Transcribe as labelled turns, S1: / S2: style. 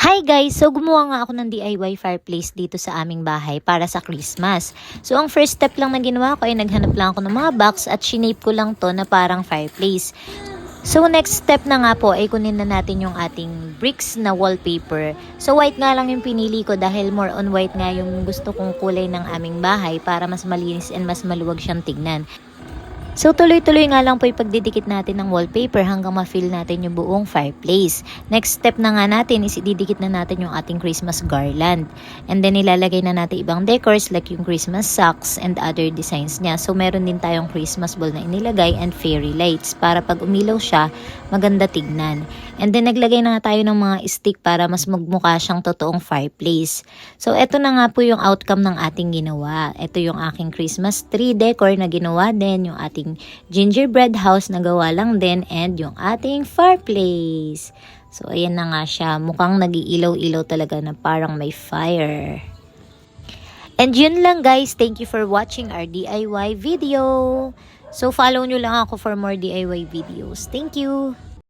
S1: Hi guys! So gumawa nga ako ng DIY fireplace dito sa aming bahay para sa Christmas. So ang first step lang na ginawa ko ay naghanap lang ako ng mga box at shinape ko lang to na parang fireplace. So next step na nga po ay kunin na natin yung ating bricks na wallpaper. So white nga lang yung pinili ko dahil more on white nga yung gusto kong kulay ng aming bahay para mas malinis and mas maluwag siyang tignan. So tuloy-tuloy nga lang po yung pagdidikit natin ng wallpaper hanggang ma-fill natin yung buong fireplace. Next step na nga natin is ididikit na natin yung ating Christmas garland. And then ilalagay na natin ibang decors like yung Christmas socks and other designs niya. So meron din tayong Christmas ball na inilagay and fairy lights para pag umilaw siya, maganda tignan. And then naglagay na nga tayo ng mga stick para mas magmukha siyang totoong fireplace. So eto na nga po yung outcome ng ating ginawa. Ito yung aking Christmas tree decor na ginawa din, yung ating gingerbread house na gawa lang din, and yung ating fireplace. So ayan na nga siya, mukhang nag-iilaw-ilaw talaga na parang may fire. And yun lang guys, thank you for watching our DIY video. So follow nyo lang ako for more DIY videos. Thank you!